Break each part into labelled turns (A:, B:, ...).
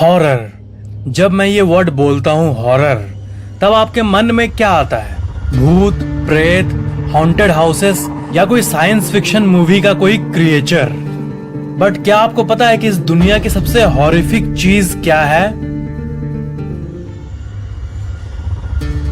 A: Horror. जब मैं ये वर्ड बोलता हूँ हॉरर, तब आपके मन में क्या आता है? भूत, प्रेत, हॉन्टेड हाउसेस या कोई साइंस फिक्शन मूवी का कोई क्रिएचर। बट क्या आपको पता है कि इस दुनिया की सबसे हॉरिफिक चीज क्या है?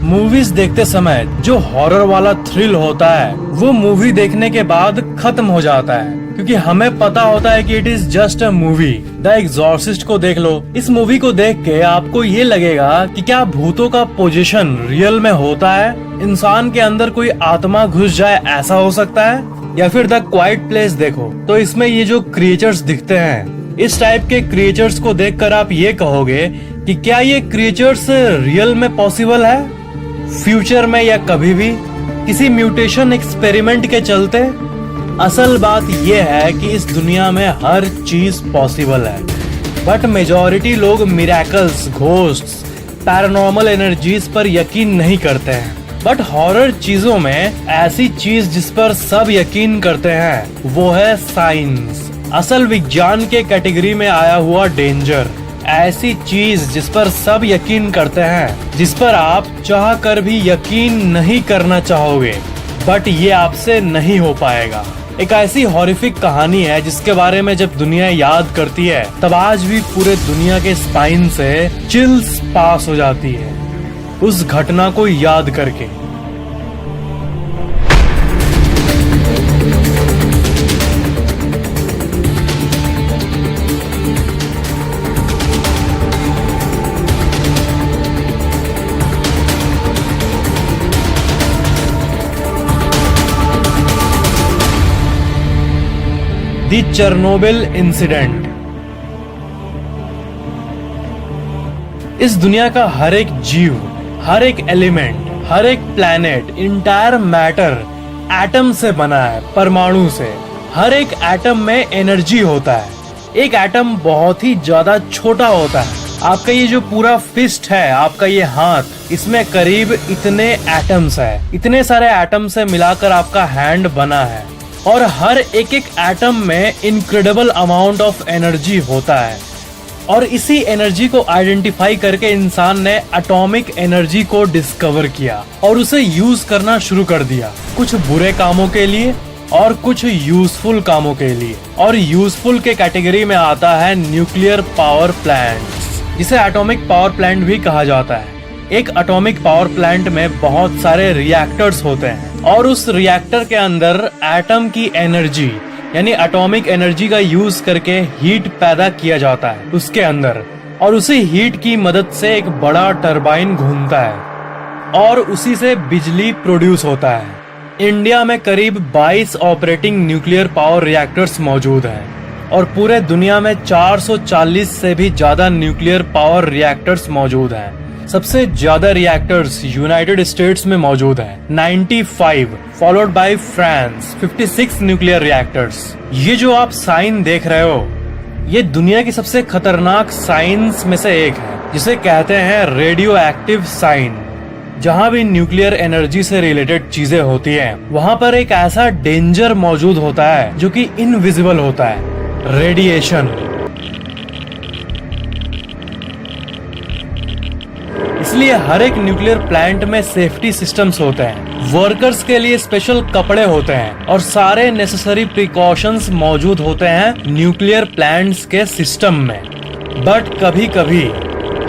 A: मूवीज देखते समय जो हॉरर वाला थ्रिल होता है वो मूवी देखने के बाद खत्म हो जाता है, क्योंकि हमें पता होता है कि it is just a movie. The Exorcist को देख लो, इस मूवी को देख के आपको ये लगेगा कि क्या भूतों का पोजीशन रियल में होता है, इंसान के अंदर कोई आत्मा घुस जाए ऐसा हो सकता है। या फिर द क्वाइट प्लेस देखो, तो इसमें ये जो क्रिएचर्स दिखते हैं, इस टाइप के क्रिएचर्स को देखकर आप ये कहोगे कि क्या ये क्रिएचर्स रियल में पॉसिबल है, फ्यूचर में या कभी भी किसी म्यूटेशन एक्सपेरिमेंट के चलते। असल बात यह है कि इस दुनिया में हर चीज पॉसिबल है, बट मेजॉरिटी लोग मिरेकल्स, घोस्ट्स, पैरानॉर्मल एनर्जीज पर यकीन नहीं करते हैं। बट हॉरर चीजों में ऐसी चीज जिस पर सब यकीन करते हैं वो है साइंस, असल विज्ञान के कैटेगरी में आया हुआ डेंजर। ऐसी चीज जिस पर सब यकीन करते हैं, जिस पर आप चाह कर भी यकीन नहीं करना चाहोगे, बट ये आपसे नहीं हो पाएगा। एक ऐसी हॉरिफिक कहानी है जिसके बारे में जब दुनिया याद करती है तब आज भी पूरे दुनिया के स्पाइन से चिल्स पास हो जाती है उस घटना को याद करके। The Chernobyl incident. इस दुनिया का हर एक जीव, हर एक एलिमेंट, हर एक प्लैनेट, इंटायर मैटर एटम से बना है, परमाणु से। हर एक एटम में एनर्जी होता है। एक एटम बहुत ही ज्यादा छोटा होता है। आपका ये जो पूरा फिस्ट है, आपका ये हाथ, इसमें करीब इतने एटम्स है। इतने सारे एटम से मिलाकर आपका हैंड बना है, और हर एक एक एटम में इनक्रेडिबल अमाउंट ऑफ एनर्जी होता है। और इसी एनर्जी को आइडेंटिफाई करके इंसान ने एटॉमिक एनर्जी को डिस्कवर किया और उसे यूज करना शुरू कर दिया, कुछ बुरे कामों के लिए और कुछ यूजफुल कामों के लिए। और यूजफुल के कैटेगरी में आता है न्यूक्लियर पावर प्लांट्स, जिसे एटॉमिक पावर प्लांट भी कहा जाता है। एक एटॉमिक पावर प्लांट में बहुत सारे रिएक्टर्स होते हैं, और उस रिएक्टर के अंदर एटम की एनर्जी यानी एटॉमिक एनर्जी का यूज करके हीट पैदा किया जाता है उसके अंदर, और उसी हीट की मदद से एक बड़ा टरबाइन घूमता है और उसी से बिजली प्रोड्यूस होता है। इंडिया में करीब 22 ऑपरेटिंग न्यूक्लियर पावर रिएक्टर्स मौजूद हैं, और पूरे दुनिया में 440 से भी ज्यादा न्यूक्लियर पावर रिएक्टर्स मौजूद हैं। सबसे ज्यादा रिएक्टर्स यूनाइटेड स्टेट्स में मौजूद हैं, 95, followed by France, 56 nuclear reactors. ये जो आप साइन देख रहे हो, ये दुनिया की सबसे खतरनाक साइंस में से एक है, जिसे कहते हैं रेडियो एक्टिव साइन। जहाँ भी न्यूक्लियर एनर्जी से रिलेटेड चीजें होती हैं, वहाँ पर एक ऐसा डेंजर मौजूद होता है जो कि इनविजिबल होता है, रेडिएशन। इसलिए हर एक न्यूक्लियर प्लांट में सेफ्टी सिस्टम्स होते हैं, वर्कर्स के लिए स्पेशल कपड़े होते हैं, और सारे नेसेसरी प्रिकॉशंस मौजूद होते हैं न्यूक्लियर प्लांट्स के सिस्टम में। बट कभी कभी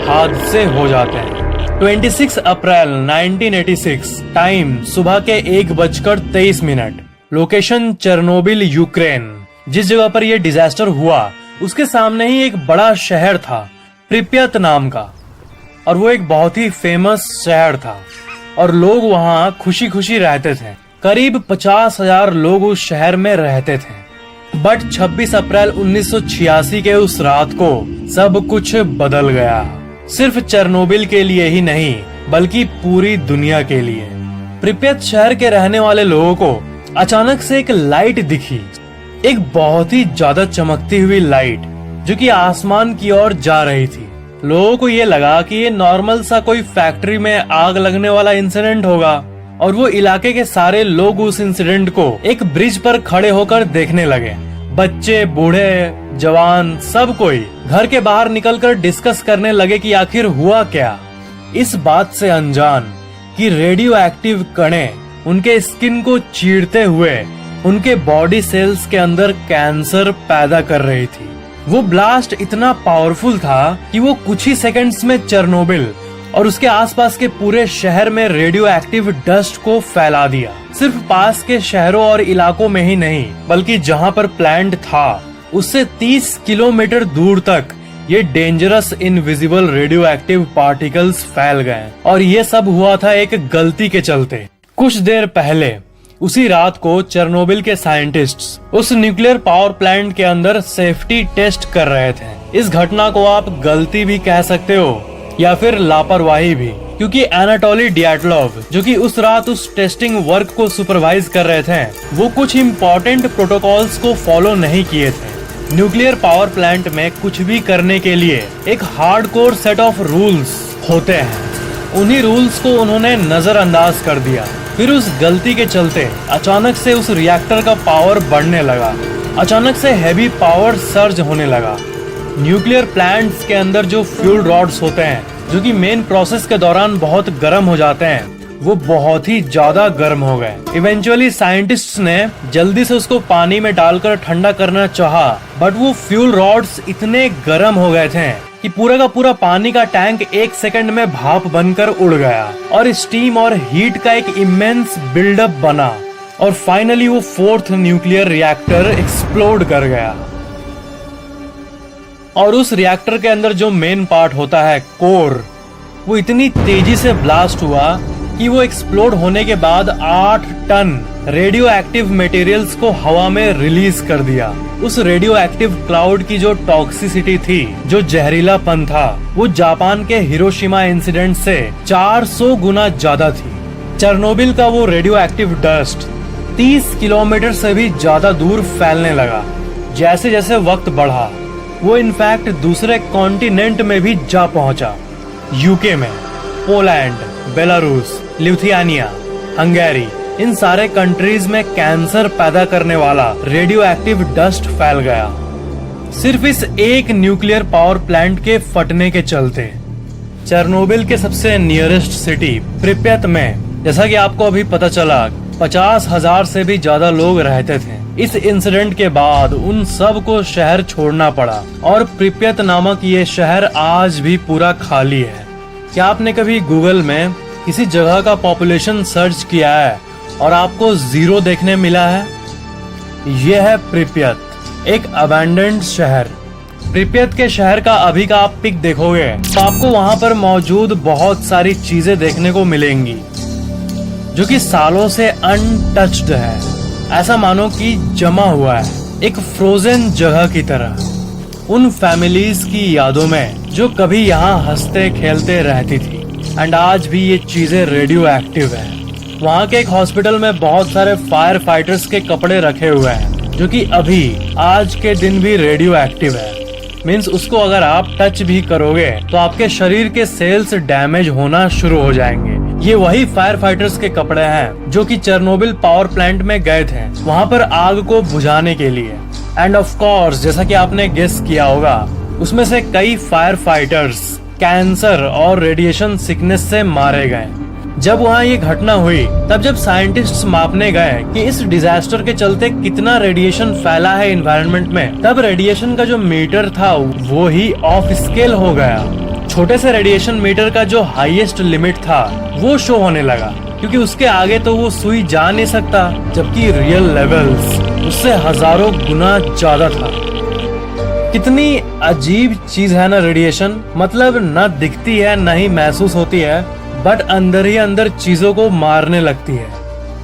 A: हादसे हो जाते हैं। 26 अप्रैल 1986, टाइम सुबह के 1:23, लोकेशन चेरनोबिल, यूक्रेन। जिस जगह पर यह डिजास्टर हुआ उसके सामने ही एक बड़ा शहर था, प्रिप्यत नाम का, और वो एक बहुत ही फेमस शहर था, और लोग वहाँ खुशी खुशी रहते थे। करीब 50,000 लोग उस शहर में रहते थे। बट 26 अप्रैल 1986 के उस रात को सब कुछ बदल गया, सिर्फ चेरनोबिल के लिए ही नहीं बल्कि पूरी दुनिया के लिए। प्रिप्यत शहर के रहने वाले लोगों को अचानक से एक लाइट दिखी, एक बहुत ही ज्यादा चमकती हुई लाइट जो कि आसमान की ओर जा रही थी। लोगों को ये लगा कि ये नॉर्मल सा कोई फैक्ट्री में आग लगने वाला इंसिडेंट होगा, और वो इलाके के सारे लोग उस इंसिडेंट को एक ब्रिज पर खड़े होकर देखने लगे। बच्चे, बूढ़े, जवान, सब कोई घर के बाहर निकलकर डिस्कस करने लगे कि आखिर हुआ क्या। इस बात से अनजान कि रेडियो एक्टिव कणें उनके स्किन को चीरते हुए उनके बॉडी सेल्स के अंदर कैंसर पैदा कर रही थी। वो ब्लास्ट इतना पावरफुल था कि वो कुछ ही सेकंड्स में चेरनोबिल और उसके आसपास के पूरे शहर में रेडियो एक्टिव डस्ट को फैला दिया। सिर्फ पास के शहरों और इलाकों में ही नहीं, बल्कि जहां पर प्लांट था उससे 30 किलोमीटर दूर तक ये dangerous invisible radio active particles फैल गए। और ये सब हुआ था एक गलती के चलते। कुछ देर पहले उसी रात को चेरनोबिल के साइंटिस्ट्स उस न्यूक्लियर पावर प्लांट के अंदर सेफ्टी टेस्ट कर रहे थे। इस घटना को आप गलती भी कह सकते हो या फिर लापरवाही भी, क्योंकि एनाटोली डियाटलोव जो कि उस रात उस टेस्टिंग वर्क को सुपरवाइज कर रहे थे, वो कुछ इम्पोर्टेंट प्रोटोकॉल्स को फॉलो नहीं किए थे। न्यूक्लियर पावर प्लांट में कुछ भी करने के लिए एक हार्डकोर सेट ऑफ रूल्स होते हैं। उन्हीं रूल्स को उन्होंने नजरअंदाज कर दिया। फिर उस गलती के चलते अचानक से उस रिएक्टर का पावर बढ़ने लगा। अचानक से हैवी पावर सर्ज होने लगा। न्यूक्लियर प्लांट्स के अंदर जो फ्यूल रॉड्स होते हैं, जो कि मेन प्रोसेस के दौरान बहुत गर्म हो जाते हैं, वो बहुत ही ज्यादा गर्म हो गए। इवेंचुअली साइंटिस्ट्स ने जल्दी से उसको पानी में डालकर ठंडा करना चाहा, बट वो फ्यूल रॉड्स इतने गर्म हो गए थे कि पूरा का पूरा पानी का टैंक 1 सेकंड में भाप बनकर उड़ गया और स्टीम और हीट का एक इमेंस बिल्डअप बना और फाइनली वो 4th न्यूक्लियर रिएक्टर एक्सप्लोड कर गया। और उस रिएक्टर के अंदर जो मेन पार्ट होता है, कोर, वो इतनी तेजी से ब्लास्ट हुआ कि वो एक्सप्लोड होने के बाद 8 टन रेडियो एक्टिव मटेरियल्स को हवा में रिलीज कर दिया। उस रेडियो एक्टिव क्लाउड की जो टॉक्सिसिटी थी, जो जहरीलापन था, वो जापान के हिरोशिमा इंसिडेंट से 400 गुना ज्यादा थी। चेरनोबिल का वो रेडियो एक्टिव डस्ट 30 किलोमीटर से भी ज्यादा दूर फैलने लगा। जैसे जैसे वक्त बढ़ा, वो इनफैक्ट दूसरे कॉन्टिनेंट में भी जा पहुंचा। यूके में, पोलैंड, बेलारूस, लिथुआनिया, हंगेरी, इन सारे कंट्रीज में कैंसर पैदा करने वाला रेडियो एक्टिव डस्ट फैल गया, सिर्फ इस एक न्यूक्लियर पावर प्लांट के फटने के चलते। चेरनोबिल के सबसे नियरेस्ट सिटी प्रिप्यत में, जैसा कि आपको अभी पता चला, 50,000 से भी ज्यादा लोग रहते थे। इस इंसिडेंट के बाद उन सब को शहर छोड़ना पड़ा और प्रिप्यत नामक ये शहर आज भी पूरा खाली है। क्या आपने कभी गूगल में किसी जगह का पॉपुलेशन सर्च किया है और आपको 0 देखने मिला है? यह है प्रिप्यत, एक अबैंडन्ड शहर। प्रिप्यत के शहर का अभी का आप पिक देखोगे तो आपको वहां पर मौजूद बहुत सारी चीजें देखने को मिलेंगी जो कि सालों से अनटच्ड है। ऐसा मानो कि जमा हुआ है, एक फ्रोजन जगह की तरह। उन फैमिलीज की यादों में जो कभी यहाँ हंसते खेलते रहती थी। एंड आज भी ये चीजें रेडियो एक्टिव है। वहाँ के एक हॉस्पिटल में बहुत सारे फायर फाइटर्स के कपड़े रखे हुए हैं जो कि अभी आज के दिन भी रेडियो एक्टिव है। मीन्स उसको अगर आप टच भी करोगे तो आपके शरीर के सेल्स डैमेज होना शुरू हो जाएंगे। ये वही फायर फाइटर्स के कपड़े हैं जो कि चेरनोबिल पावर प्लांट में गए थे वहाँ पर आग को बुझाने के लिए। एंड ऑफ कोर्स, जैसा कि आपने गेस किया होगा, उसमें से कई फायर फाइटर्स कैंसर और रेडिएशन सिकनेस से मारे गए। जब वहाँ ये घटना हुई, तब जब साइंटिस्ट्स मापने गए कि इस डिजास्टर के चलते कितना रेडिएशन फैला है एनवायरनमेंट में, तब रेडिएशन का जो मीटर था वो ही ऑफ स्केल हो गया। छोटे से रेडिएशन मीटर का जो हाईएस्ट लिमिट था वो शो होने लगा, क्योंकि उसके आगे तो वो सुई जा नहीं सकता, जबकि रियल लेवल्स उससे हजारों गुना ज्यादा था। कितनी अजीब चीज है ना रेडिएशन। मतलब न दिखती है न ही महसूस होती है, बट अंदर ही अंदर चीजों को मारने लगती है।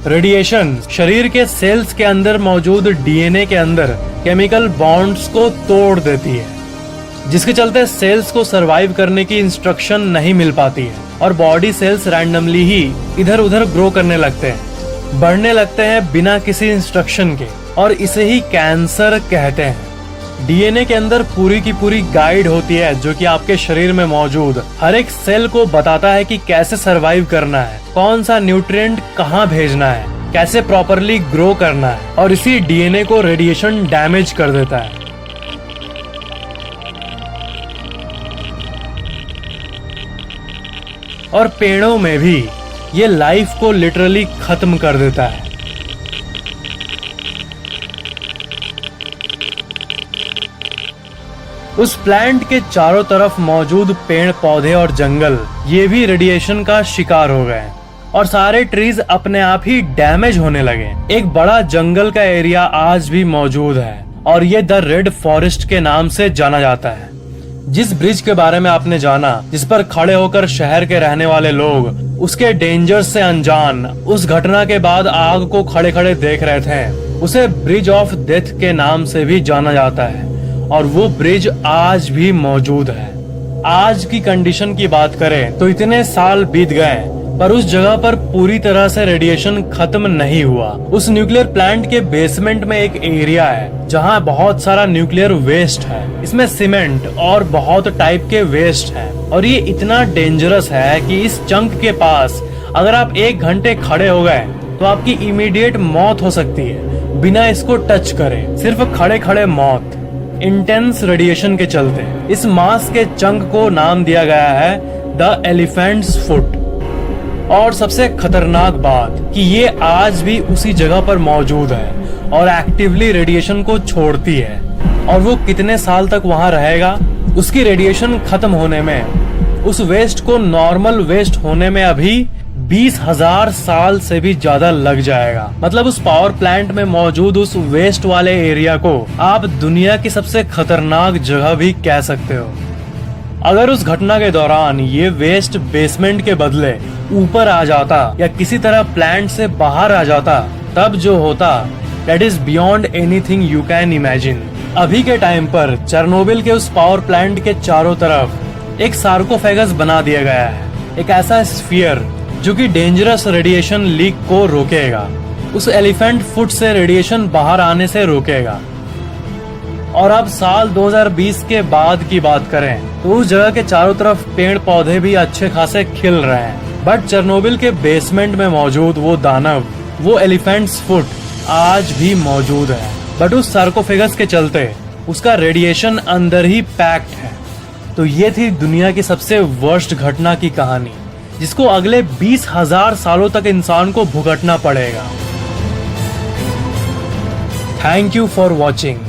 A: रेडिएशन शरीर के सेल्स के अंदर मौजूद डीएनए के अंदर केमिकल बॉन्ड्स को तोड़ देती है, जिसके चलते सेल्स को सरवाइव करने की इंस्ट्रक्शन नहीं मिल पाती है और बॉडी सेल्स रैंडमली ही इधर उधर ग्रो करने लगते हैं, बढ़ने लगते हैं बिना किसी इंस्ट्रक्शन के, और इसे ही कैंसर कहते हैं। डीएनए के अंदर पूरी की पूरी गाइड होती है जो कि आपके शरीर में मौजूद हर एक सेल को बताता है कि कैसे सरवाइव करना है, कौन सा न्यूट्रिएंट कहाँ भेजना है, कैसे प्रॉपरली ग्रो करना है, और इसी डीएनए को रेडिएशन डैमेज कर देता है। और पेड़ों में भी ये लाइफ को लिटरली खत्म कर देता है। उस प्लांट के चारों तरफ मौजूद पेड़ पौधे और जंगल ये भी रेडिएशन का शिकार हो गए और सारे ट्रीज अपने आप ही डैमेज होने लगे। एक बड़ा जंगल का एरिया आज भी मौजूद है और ये द रेड फॉरेस्ट के नाम से जाना जाता है। जिस ब्रिज के बारे में आपने जाना, जिस पर खड़े होकर शहर के रहने वाले लोग उसके डेंजर से अनजान उस घटना के बाद आग को खड़े खड़े देख रहे थे, उसे ब्रिज ऑफ डेथ के नाम से भी जाना जाता है और वो ब्रिज आज भी मौजूद है। आज की कंडीशन की बात करें तो इतने साल बीत गए पर उस जगह पर पूरी तरह से रेडिएशन खत्म नहीं हुआ। उस न्यूक्लियर प्लांट के बेसमेंट में एक एरिया है जहां बहुत सारा न्यूक्लियर वेस्ट है। इसमें सीमेंट और बहुत टाइप के वेस्ट है और ये इतना डेंजरस है कि इस चंक के पास अगर आप 1 घंटे खड़े हो गए तो आपकी इमीडिएट मौत हो सकती है बिना इसको टच करे। सिर्फ खड़े खड़े मौत, इंटेंस रेडिएशन के चलते। इस मास के चंक को नाम दिया गया है द एलिफेंट्स फुट। और सबसे खतरनाक बात कि ये आज भी उसी जगह पर मौजूद है और एक्टिवली रेडिएशन को छोड़ती है। और वो कितने साल तक वहां रहेगा, उसकी रेडिएशन खत्म होने में, उस वेस्ट को नॉर्मल वेस्ट होने में अभी 20,000 साल से भी ज्यादा लग जाएगा। मतलब उस पावर प्लांट में मौजूद उस वेस्ट वाले एरिया को आप दुनिया की सबसे खतरनाक जगह भी कह सकते हो। अगर उस घटना के दौरान ये वेस्ट बेसमेंट के बदले ऊपर आ जाता या किसी तरह प्लांट से बाहर आ जाता, तब जो होता that is beyond anything you can imagine. अभी के टाइम पर चेरनोबिल के उस पावर प्लांट के चारों तरफ एक सार्कोफेगस बना दिया गया है, एक ऐसा स्फीयर जो कि डेंजरस रेडिएशन लीक को रोकेगा, उस एलिफेंट फुट से रेडिएशन बाहर आने से रोकेगा। और अब साल 2020 के बाद की बात करें तो उस जगह के चारों तरफ पेड़ पौधे भी अच्छे खासे खिल रहे हैं, बट चेरनोबिल के बेसमेंट में मौजूद वो दानव, वो एलिफेंट्स फुट आज भी मौजूद है। बट उस सार्कोफेगस के चलते उसका रेडिएशन अंदर ही पैक्ड है। तो ये थी दुनिया की सबसे वर्स्ट घटना की कहानी, जिसको अगले 20,000 सालों तक इंसान को भुगतना पड़ेगा। Thank you for watching.